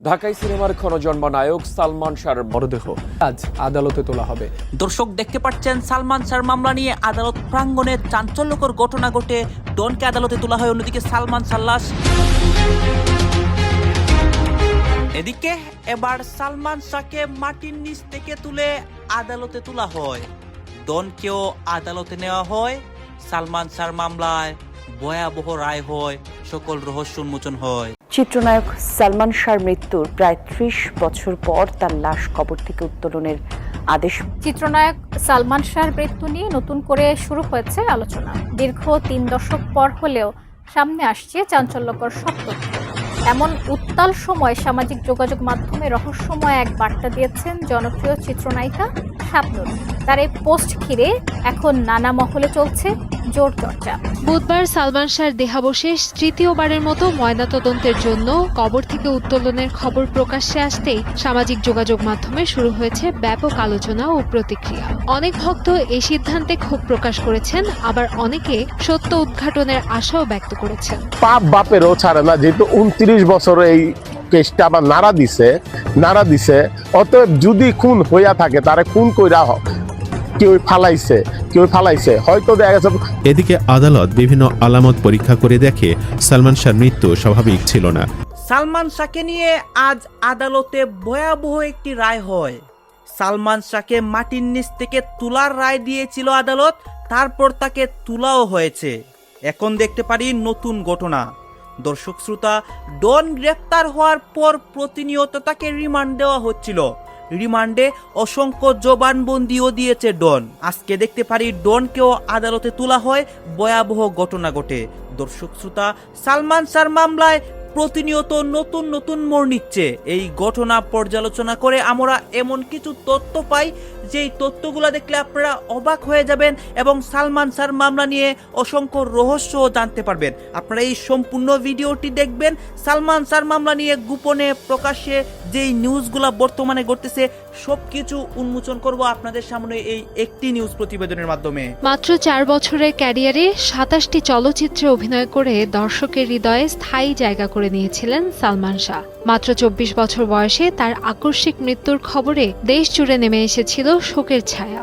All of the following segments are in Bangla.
ঢাকাই সিনেমার ক্ষণজন্ম নায়ক সালমান শাহর মরদেহ আজ আদালতে তোলা হবে। দর্শক দেখতে পাচ্ছেন সালমান শাহর মামলা নিয়ে আদালত প্রাঙ্গণে চাঞ্চল্যকর ঘটনা ঘটে ডনকে আদালতে তোলা হয়, অন্যদিকে সালমান শাহর লাশ। এদিকে এবার সালমান শাহকে মাটির নিচ থেকে তুলে আদালতে তোলা হয়, ডনকেও আদালতে নেওয়া হয়। সালমান শাহর মামলায় ভয়াবহ রায় হয়, সকল রহস্য উন্মোচন হয়। চিত্রনায়ক সালমান শাহর মৃত্যুর প্রায় ৩০ বছর পর তার লাশ কবর থেকে উত্তোলনের আদেশ। চিত্রনায়ক সালমান শাহর মৃত্যু নিয়ে নতুন করে শুরু হয়েছে আলোচনা। দীর্ঘ ৩ দশক পর হলেও সামনে আসছে চাঞ্চল্যকর সব তথ্য। এমন উত্তাল সময় সামাজিক যোগাযোগ মাধ্যমে রহস্যময় এক বার্তা দিয়েছেন জনপ্রিয় চিত্রনায়িকা শাবনূর। তার এই পোস্ট ঘিরে এখন নানা মহলে চলছে জোর চর্চা। বুধবার সালমান শাহর দেহাবশেষ তৃতীয়বারের মতো ময়নাতদন্তের জন্য কবর থেকে উত্তোলনের খবর প্রকাশ্যে আসতেই সামাজিক যোগাযোগ মাধ্যমে শুরু হয়েছে ব্যাপক আলোচনা ও প্রতিক্রিয়া। অনেক ভক্ত এই সিদ্ধান্তে ক্ষোভ প্রকাশ করেছেন, আবার অনেকে সত্য উদ্ঘাটনের আশাও ব্যক্ত করেছেন। পাপ বাপেরও ছাড়ে না, যেহেতু 29 বছর এই কেসটা আবার নাড়া দিছে অতএব যদি খুন হইয়া থাকে তারে খুন কইরা কেউ ফালাইছে হয়তো দেখা গেছে। এদিকে আদালত বিভিন্ন আলামত পরীক্ষা করে দেখে সালমান শাহর মৃত্যু স্বাভাবিক ছিল না। সালমান শাহকে নিয়ে আজ আদালতে ভয়াবহ একটি রায় হয়। সালমান শাহকে মাটির নিচ থেকে তোলার রায় দিয়েছিল আদালত, তারপর তাকে তোলাও হয়েছে। এখন দেখতে পারি নতুন ঘটনা। দর্শক শ্রোতা, ডন গ্রেফতার হওয়ার পর প্রতিনিয়ত তাকে রিমান্ড দেওয়া হচ্ছিল। রিমান্ডে অসংখ্য জবানবন্দিও দিয়েছে ডন। আজকে দেখতে পারি ডনকেও আদালতে তোলা হয়, ভয়াবহ ঘটনা ঘটে। দর্শক শ্রোতা, সালমান শাহর মামলায় প্রতিনিয়ত নতুন মোড় নিচ্ছে। এই ঘটনা পর্যালোচনা করে আমরা এমন কিছু তথ্য পাই যেই তথ্যগুলো দেখলে আপনারা অবাক হয়ে যাবেন এবং সালমান শাহর মামলা নিয়ে অসংখ্য রহস্য জানতে পারবেন। আপনারা এই সম্পূর্ণ ভিডিওটি দেখবেন। সালমান শাহর মামলা নিয়ে গোপনে প্রকাশ্যে যেই নিউজগুলো বর্তমানে ঘটতেছে সবকিছু উন্মোচন করব আপনাদের সামনে এই একটি নিউজ প্রতিবেদনের মাধ্যমে। মাত্র 4 বছরের ক্যারিয়ারে 27টি চলচ্চিত্রে অভিনয় করে দর্শকের হৃদয়ে স্থায়ী জায়গা করে নিয়েছিলেন সালমান শাহ। মাত্র 24 বছর বয়সে তার আকস্মিক মৃত্যুর খবরে দেশ জুড়ে নেমে এসেছিল শোকের ছায়া।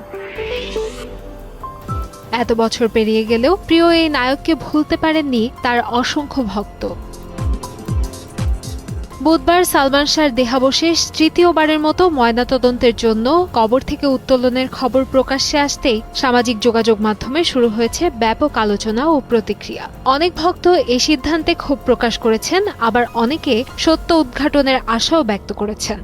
এত বছর পেরিয়ে গেলেও প্রিয় এই নায়ককে ভুলতে পারেননি তার অসংখ্য ভক্ত। বুধবার সালমান শাহর দেহাবশেষ তৃতীয়বারের মতো ময়নাতদন্তের জন্য কবর থেকে উত্তোলনের খবর প্রকাশ্যে আসতেই সামাজিক যোগাযোগ মাধ্যমে শুরু হয়েছে ব্যাপক আলোচনা ও প্রতিক্রিয়া। অনেক ভক্ত এই সিদ্ধান্তে ক্ষোভ প্রকাশ করেছেন, আবার অনেকে সত্য উদ্ঘাটনের আশাও ব্যক্ত করেছেন।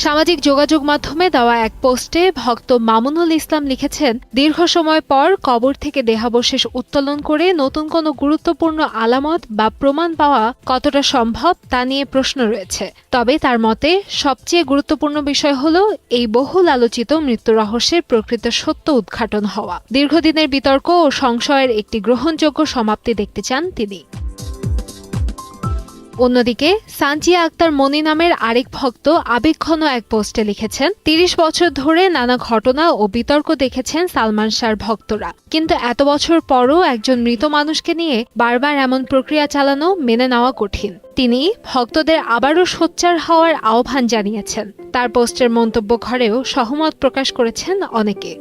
সামাজিক যোগাযোগ মাধ্যমে দেওয়া এক পোস্টে ভক্ত মামুনুল ইসলাম লিখেছেন, দীর্ঘ সময় পর কবর থেকে দেহাবশেষ উত্তোলন করে নতুন কোনো গুরুত্বপূর্ণ আলামত বা প্রমাণ পাওয়া কতটা সম্ভব তা নিয়ে প্রশ্ন রয়েছে। তবে তার মতে সবচেয়ে গুরুত্বপূর্ণ বিষয় হলো এই বহুল আলোচিত মৃত্যু রহস্যের প্রকৃত সত্য উদ্ঘাটন হওয়া। দীর্ঘদিনের বিতর্ক ও সংশয়ের একটি গ্রহণযোগ্য সমাপ্তি দেখতে চান তিনি। অন্যদিকে সানজিয়া আক্তার মনি নামের আরেক ভক্ত আবেগঘন এক পোস্টে লিখেছেন, 30 বছর ধরে নানা ঘটনা ও বিতর্ক দেখেছেন সালমান শাহর ভক্তরা, কিন্তু এত বছর পরও একজন মৃত মানুষকে নিয়ে বারবার এমন প্রক্রিয়া চালানো মেনে নেওয়া কঠিন। তিনি ভক্তদের আবারও সোচ্চার হওয়ার আহ্বান জানিয়েছেন। তার পোস্টের মন্তব্য ঘরেও সহমত প্রকাশ করেছেন অনেকে।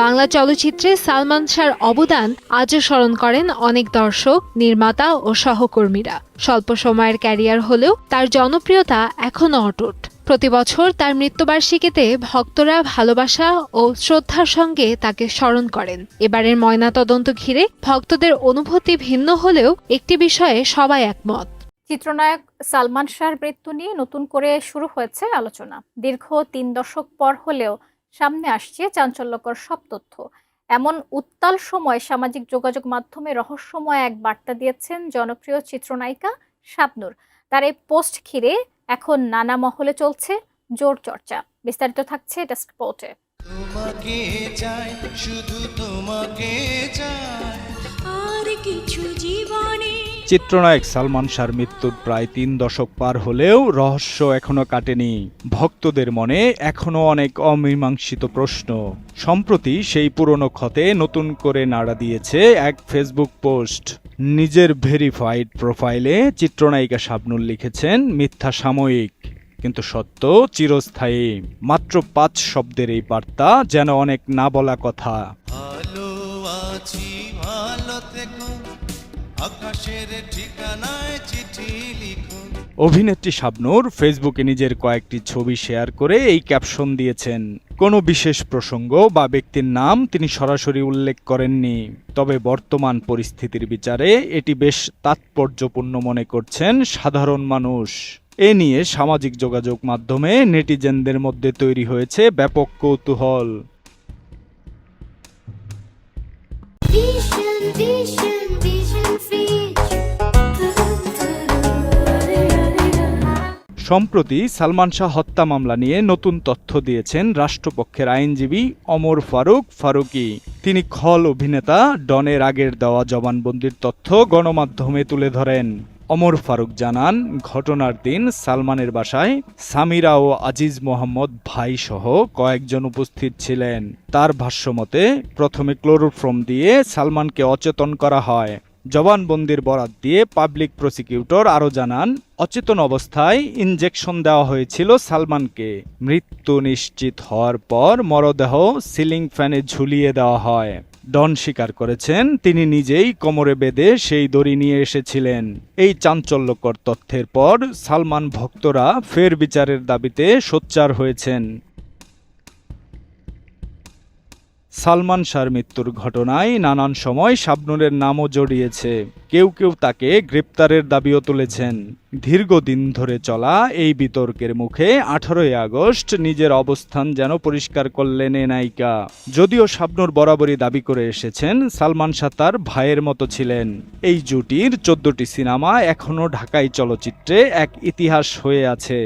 বাংলা চলচ্চিত্রে সালমান শাহর অবদান আজও স্মরণ করেন অনেক দর্শক, নির্মাতা ও সহকর্মীরা। স্বল্প সময়ের ক্যারিয়ার হলেও তার জনপ্রিয়তা এখনও অটুট। প্রতি বছর তার মৃত্যুবার্ষিকীতে ভক্তরা ভালোবাসা ও শ্রদ্ধার সঙ্গে তাকে স্মরণ করেন। এবারের ময়নাতদন্ত ঘিরে ভক্তদের অনুভূতি ভিন্ন হলেও একটি বিষয়ে সবাই একমত। চিত্রনায়ক সালমান শাহর মৃত্যু নিয়ে নতুন করে শুরু হয়েছে আলোচনা। দীর্ঘ 3 দশক পর হলেও সামনে আসছে চাঞ্চল্যকর সব তথ্য। এমন উত্তাল সময় সামাজিক যোগাযোগ মাধ্যমে রহস্যময় এক বার্তা দিয়েছেন জনপ্রিয় চিত্রনায়িকা শাবনূর। তার এই পোস্ট ঘিরে এখন নানা মহলে চলছে জোর চর্চা। বিস্তারিত থাকছে ডেস্ক রিপোর্টে। তোমাকে চাই, শুধু তোমাকে চাই, আর কিছু জীবনে চিত্রনায়ক সালমান শাহর মৃত্যুর প্রায় 3 দশক পার হলেও রহস্য এখনো কাটেনি। ভক্তদের মনে এখনো অনেক অমীমাংসিত প্রশ্ন। সম্প্রতি সেই পুরনো ক্ষতে নতুন করে নাড়া দিয়েছে এক ফেসবুক পোস্ট। নিজের ভেরিফাইড প্রোফাইলে চিত্রনায়িকা শাবনূর লিখেছেন, মিথ্যা সাময়িক কিন্তু সত্য চিরস্থায়ী। মাত্র 5 শব্দের এই বার্তা যেন অনেক না বলা কথা। ভালো আছি ভালো থেকো, আকাশের ঠিকানায় চিঠি লিখো। অভিনেত্রী শাবনূর ফেসবুকে নিজের কয়েকটি ছবি শেয়ার করে এই ক্যাপশন দিয়েছেন। কোনো বিশেষ প্রসঙ্গ বা ব্যক্তির নাম তিনি সরাসরি উল্লেখ করেননি, তবে বর্তমান পরিস্থিতির বিচারে এটি বেশ তাৎপর্যপূর্ণ মনে করছেন সাধারণ মানুষ। এ নিয়ে সামাজিক যোগাযোগ মাধ্যমে নেটিজেনদের মধ্যে তৈরি হয়েছে ব্যাপক কৌতূহল। সম্প্রতি সালমান শাহ হত্যা মামলা নিয়ে নতুন তথ্য দিয়েছেন রাষ্ট্রপক্ষের আইনজীবী ওমর ফারুকী। তিনি খল অভিনেতা ডনের আগের দেওয়া জবানবন্দির তথ্য গণমাধ্যমে তুলে ধরেন। ওমর ফারুক জানান, ঘটনার দিন সালমানের বাসায় সামিরা ও আজিজ মোহাম্মদ ভাই সহ কয়েকজন উপস্থিত ছিলেন। তার ভাষ্যমতে প্রথমে ক্লোরোফর্ম দিয়ে সালমানকে অচেতন করা হয়। জবানবন্দির বরাত দিয়ে পাবলিক প্রসিকিউটর আরও জানান, অচেতন অবস্থায় ইনজেকশন দেওয়া হয়েছিল সালমানকে। মৃত্যু নিশ্চিত হওয়ার পর মরদেহ সিলিং ফ্যানে ঝুলিয়ে দেওয়া হয়। ডন স্বীকার করেছেন, তিনি নিজেই কোমরে বেঁধে সেই দড়ি নিয়ে এসেছিলেন। এই চাঞ্চল্যকর তথ্যের পর সালমান ভক্তরা ফের বিচারের দাবিতে সোচ্চার হয়েছেন। সালমান শাহর মৃত্যুর ঘটনায় নানান সময় শাবনূরের নামও জড়িয়েছে। কেউ কেউ তাকে গ্রেপ্তারের দাবিও তুলেছেন। দীর্ঘদিন ধরে চলা এই বিতর্কের মুখে 18ই আগস্ট নিজের অবস্থান যেন পরিষ্কার করলেন এ নায়িকা। যদিও শাবনূর বরাবরই দাবি করে এসেছেন সালমান শাহ তার ভাইয়ের মতো ছিলেন। এই জুটির 14টি সিনেমা এখনও ঢাকাই চলচ্চিত্রে এক ইতিহাস হয়ে আছে।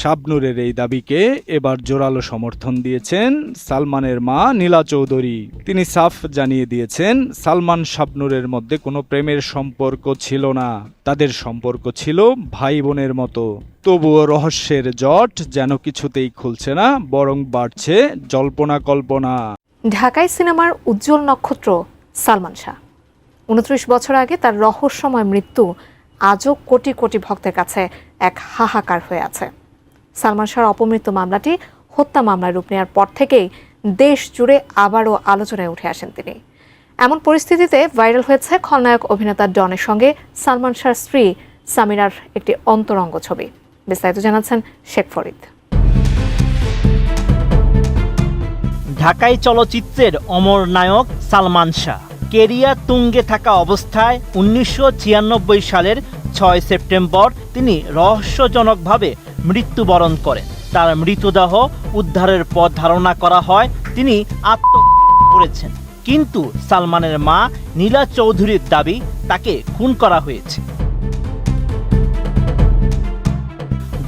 শাবনূরের এই দাবিকে এবার জোরালো সমর্থন দিয়েছেন সালমানের মা নীলা চৌধুরী। তিনি সাফ জানিয়ে দিয়েছেন, সালমান শাবনূরের মধ্যে কোনো প্রেমের সম্পর্ক ছিল না, তাদের সম্পর্ক ছিল ভাই বোনের মতো। তবুও রহস্যের জট যেন কিছুতেই খুলছে না, বরং বাড়ছে জল্পনা কল্পনা। ঢাকাই সিনেমার উজ্জ্বল নক্ষত্র সালমান শাহ 29 বছর আগে তার রহস্যময় মৃত্যু আজও কোটি কোটি ভক্তের কাছে এক হাহাকার হয়ে আছে। সালমান শাহর অপমৃত্যু মামলাটি হত্যা মামলায় রূপ নেওয়ার পর থেকেই দেশ জুড়ে আবারও আলোচনায় উঠে আসেন তিনি। এমন পরিস্থিতিতে ভাইরাল হয়েছে খলনায়ক অভিনেতা ডনের সঙ্গে সালমান শাহর স্ত্রী সামিরার একটি অন্তরঙ্গ ছবি। বিস্তারিত জানাচ্ছেন শেখ ফরিদ। ঢাকাই চলচ্চিত্রের অমর নায়ক সালমান শাহ কেরিয়ার তুঙ্গে থাকা অবস্থায় 1996 সালের 6 সেপ্টেম্বর তিনি রহস্যজনকভাবে মৃত্যুবরণ করেন। তার মৃতদেহ উদ্ধারের পর ধারণা করা হয় তিনি আত্মহত্যা করেছেন, কিন্তু সালমানের মা নীলা চৌধুরীর দাবি তাকে খুন করা হয়েছে।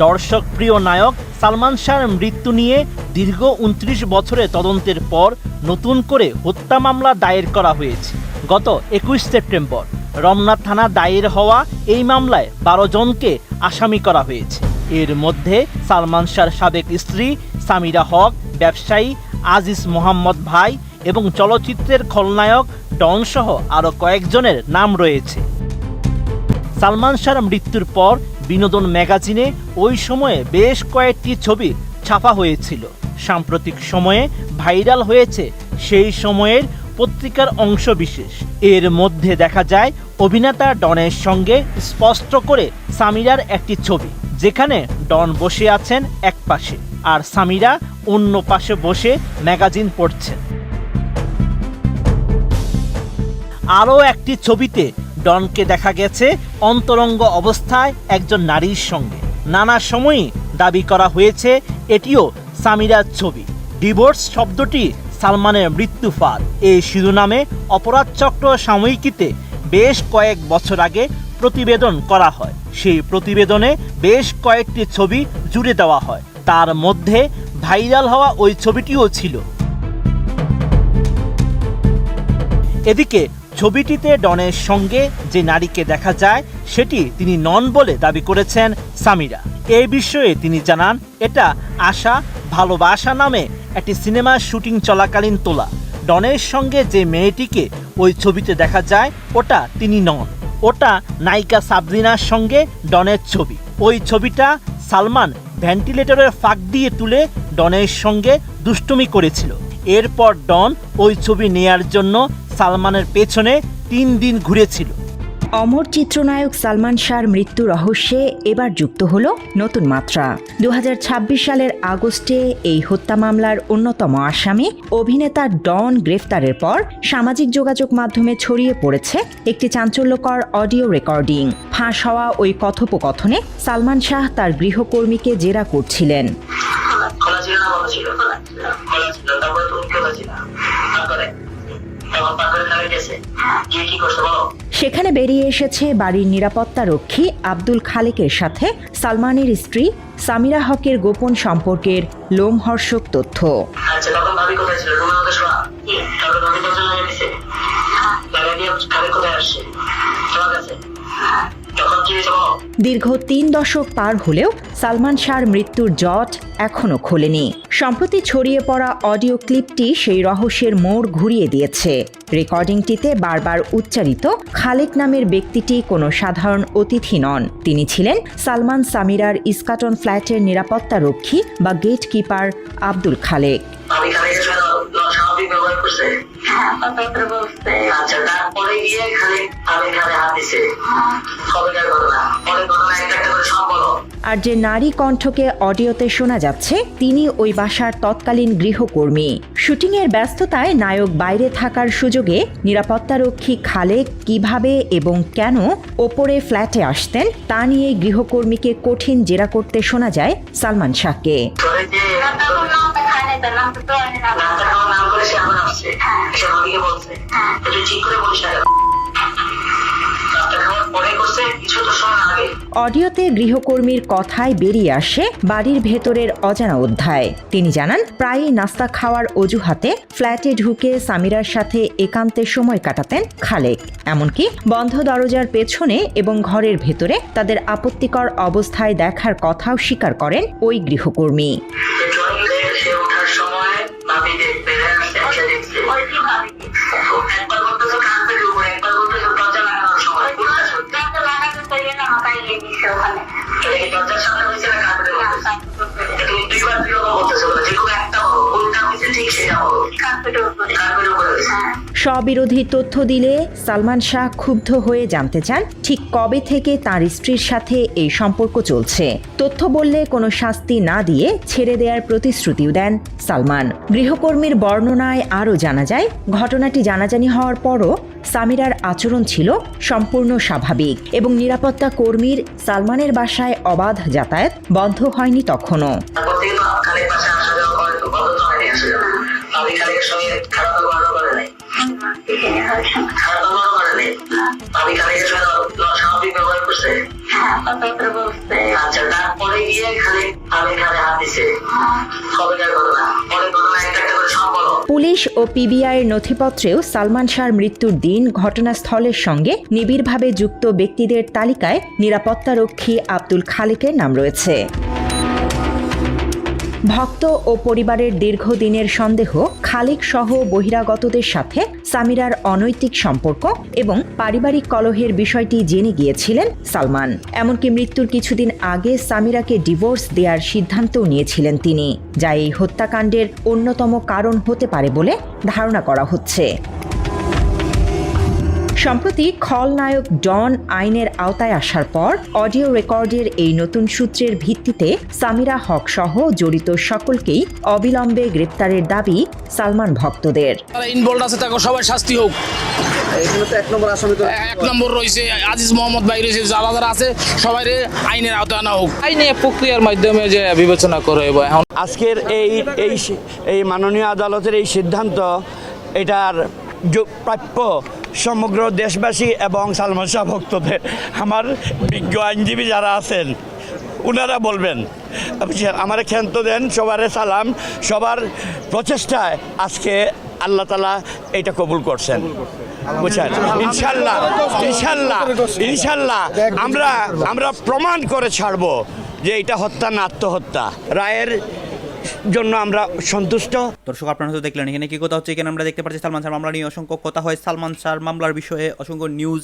দর্শক প্রিয় নায়ক সালমান শাহর মৃত্যু নিয়ে দীর্ঘ 29 বছরের তদন্তের পর নতুন করে হত্যা মামলা দায়ের করা হয়েছে। গত 21 সেপ্টেম্বর রমনা থানা দায়ের হওয়া এই মামলায় 12 জনকে আসামি করা হয়েছে। এর মধ্যে সালমান শাহর সাবেক স্ত্রী সামিরা হক, ব্যবসায়ী আজিজ মোহাম্মদ ভাই এবং চলচ্চিত্রের খলনায়ক ডন সহ আরও কয়েকজনের নাম রয়েছে। সালমান শাহর মৃত্যুর পর বিনোদন ম্যাগাজিনে ওই সময়ে বেশ কয়েকটি ছবি ছাপা হয়েছিল। সাম্প্রতিক সময়ে ভাইরাল হয়েছে সেই সময়ের পত্রিকার অংশবিশেষ। এর মধ্যে দেখা যায় অভিনেতা ডনের সঙ্গে স্পষ্ট করে সামিরার একটি ছবি, যেখানে ডন বসে আছেন এক পাশে আর সামিরা অন্য পাশে বসে ম্যাগাজিন পড়ছেন। আরও একটি ছবিতে ডনকে দেখা গেছে অন্তরঙ্গ অবস্থায় একজন নারীর সঙ্গে। নানা সময়ই দাবি করা হয়েছে এটিও সামিরার ছবি। ডিভোর্স শব্দটি সালমানের মৃত্যু ফাঁদ, এই শিরোনামে অপরাধ চক্র সাময়িকীতে বেশ কয়েক বছর আগে প্রতিবেদন করা হয়। সেই প্রতিবেদনে বেশ কয়েকটি ছবি জুড়ে দেওয়া হয়, তার মধ্যে ভাইরাল হওয়া ওই ছবিটিও ছিল। এদিকে ছবিটিতে ডনের সঙ্গে যে নারীকে দেখা যায় সেটি তিনি নন বলে দাবি করেছেন সামিরা। এই বিষয়ে তিনি জানান, এটা আশা ভালোবাসা নামে একটি সিনেমার শুটিং চলাকালীন তোলা। ডনের সঙ্গে যে মেয়েটিকে ওই ছবিতে দেখা যায় ওটা তিনি নন, ওটা নায়িকা সাবরিনার সঙ্গে ডনের ছবি। ওই ছবিটা সালমান ভেন্টিলেটরের ফাঁক দিয়ে তুলে ডনের সঙ্গে দুষ্টুমি করেছিল। এরপর ডন ওই ছবি নেয়ার জন্য সালমানের পেছনে 3 দিন ঘুরেছিল। অমর চিত্রনায়ক সালমান শাহর মৃত্যু রহস্যে এবার যুক্ত হলো নতুন মাত্রা। 2026 সালের আগস্টে এই হত্যা মামলার অন্যতম আসামি অভিনেতা ডন গ্রেফতারের পর সামাজিক যোগাযোগ মাধ্যমে ছড়িয়ে পড়েছে একটি চাঞ্চল্যকর অডিও রেকর্ডিং। ফাঁস হওয়া ওই কথোপকথনে সালমান শাহ তার গৃহকর্মীকে জেরা করছিলেন। সেখানে বেরিয়ে এসেছে বাড়ির নিরাপত্তা রক্ষী আব্দুল খালেকের সাথে সালমানের স্ত্রী সামিরা হকের গোপন সম্পর্কের লোমহর্ষক তথ্য। দীর্ঘ 3 দশক পার হলেও সালমান শাহর মৃত্যুর জট এখনো খোলেনি। সম্প্রতি ছড়িয়ে পড়া অডিও ক্লিপটি সেই রহস্যের মোড় ঘুরিয়ে দিয়েছে। রেকর্ডিংটিতে বারবার উচ্চারিত খালেক নামের ব্যক্তিটি কোনো সাধারণ অতিথি নন। তিনি ছিলেন সালমান সামিরার ইস্কাটন ফ্ল্যাটের নিরাপত্তা রক্ষী বা গেট কিপার আব্দুল খালেক। আর যে নারী কণ্ঠকে অডিওতে শোনা যাচ্ছে তিনি ওই বাসার তৎকালীন গৃহকর্মী। শুটিংয়ের ব্যস্ততায় নায়ক বাইরে থাকার সুযোগে নিরাপত্তারক্ষী খালেক কিভাবে এবং কেন ওপরে ফ্ল্যাটে আসতেন তা নিয়ে গৃহকর্মীকে কঠিন জেরা করতে শোনা যায় সালমান শাহকে। অডিওতে গৃহকর্মীর কথায় বেরিয়ে আসে বাড়ির ভেতরের অজানা অধ্যায়। তিনি জানান, প্রায়ই নাস্তা খাওয়ার অজুহাতে ফ্ল্যাটে ঢুকে সামিরার সাথে একান্তে সময় কাটাতেন খালেক। এমনকি বন্ধ দরজার পেছনে এবং ঘরের ভেতরে তাদের আপত্তিকর অবস্থায় দেখার কথাও স্বীকার করেন ওই গৃহকর্মী। স্ববিরোধী তথ্য দিলে সালমান শাহ ক্ষুব্ধ হয়ে জানতে চান ঠিক কবে থেকে তার স্ত্রীর সাথে এই সম্পর্ক চলছে। তথ্য বললে কোনো শাস্তি না দিয়ে ছেড়ে দেওয়ার প্রতিশ্রুতিও দেন সালমান। গৃহকর্মীর বর্ণনায় আরও জানা যায়, ঘটনাটি জানাজানি হওয়ার পরও সামিরার আচরণ ছিল সম্পূর্ণ স্বাভাবিক এবং নিরাপত্তা কর্মীর সালমানের বাসায় অবাধ যাতায়াত বন্ধ হয়নি তখনও। পুলিশ ও পিবিআইয়ের নথিপত্রেও সালমান শাহর মৃত্যুর দিন ঘটনাস্থলের সঙ্গে নিবিড়ভাবে যুক্ত ব্যক্তিদের তালিকায় নিরাপত্তারক্ষী আব্দুল খালেকের নাম রয়েছে। ভক্ত ও পরিবারের দীর্ঘদিনের সন্দেহ খালেক সহ বহিরাগতদের সাথে সামিরার অনৈতিক সম্পর্ক এবং পারিবারিক কলহের বিষয়টি জেনে গিয়েছিলেন সালমান। এমনকি মৃত্যুর কিছুদিন আগে সামিরাকে ডিভোর্স দেওয়ার সিদ্ধান্তও নিয়েছিলেন তিনি, যা এই হত্যাকাণ্ডের অন্যতম কারণ হতে পারে বলে ধারণা করা হচ্ছে। সম্প্রতি খলনায়ক ডন আইনের আওতায় আসার পর অডিও রেকর্ডের এই নতুন সূত্রের ভিত্তিতে সামিরা হক সহ জড়িত সকলকেই অবিলম্বে গ্রেপ্তারের দাবি সালমান ভক্তদের। সবাই শাস্তি হোক। এখানে তো 1 নম্বর আসামি তো 1 নম্বর রয়েছে আজিজ মোহাম্মদ ভাই রয়েছে, যারা যারা আছে সবাই আইনের আওতায় আনা হোক। আইনি প্রক্রিয়ার মাধ্যমে যে বিবেচনা করে এখন আজকের এই মাননীয় আদালতের এই সিদ্ধান্ত এটার প্রাপ্য সমগ্র দেশবাসী এবং সালমান শাহ ভক্তদের। আমার বিজ্ঞ আইনজীবী যারা আছেন ওনারা বলবেন, আমার ক্ষান্ত দেন, সবার সালাম, সবার প্রচেষ্টায় আজকে আল্লাহ তাআলা এটা কবুল করছেন। বুঝছেন? ইনশাল্লাহ ইনশাল্লাহ ইনশাল্লাহ আমরা প্রমাণ করে ছাড়বো যে এটা হত্যা না আত্মহত্যা। রায়ের জন্য আমরা সন্তুষ্ট। দর্শক আপনারা তো দেখলেন এখানে কি কথা হচ্ছে। এখানে আমরা দেখতে পাচ্ছি সালমান শাহ মামলা নিয়ে অসংখ্য কথা হয়। সালমান শাহ মামলার বিষয়ে অসংখ্য নিউজ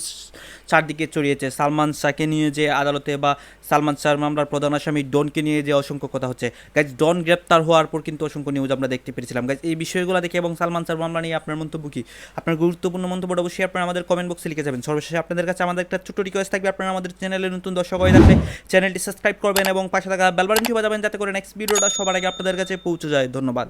চারদিকে ছড়িয়েছে। সালমান শাহকে নিয়ে যে আদালতে বা সালমান শাহ মামলার প্রধান আসামি ডনকে নিয়ে যে অসংখ্য কথা হচ্ছে। গাইজ ডন গ্রেপ্তার হওয়ার পর কিন্তু অসংখ্য নিউজ আমরা দেখতে পেরেছিলাম। গাইজ এই বিষয়গুলো দেখে এবং সালমান শাহ মামলা নিয়ে আপনার মন্তব্য কি? আপনার গুরুত্বপূর্ণ মন্তব্যটা অবশ্যই আপনারা আমাদের কমেন্ট বক্সে লিখে যাবেন। সর্বশেষে আপনাদের কাছে আমাদের একটা ছোট্ট রিকোয়েস্ট থাকবে, আপনারা আমাদের চ্যানেলে নতুন দর্শক হয়ে থাকলে চ্যানেলটি সাবস্ক্রাইব করবেন এবং পাশে থাকা বেল বাটনটি বাজাবেন যাতে করে নেক্সট ভিডিওটা সবার আগে আপনাদের কাছে পৌঁছে যায়। ধন্যবাদ।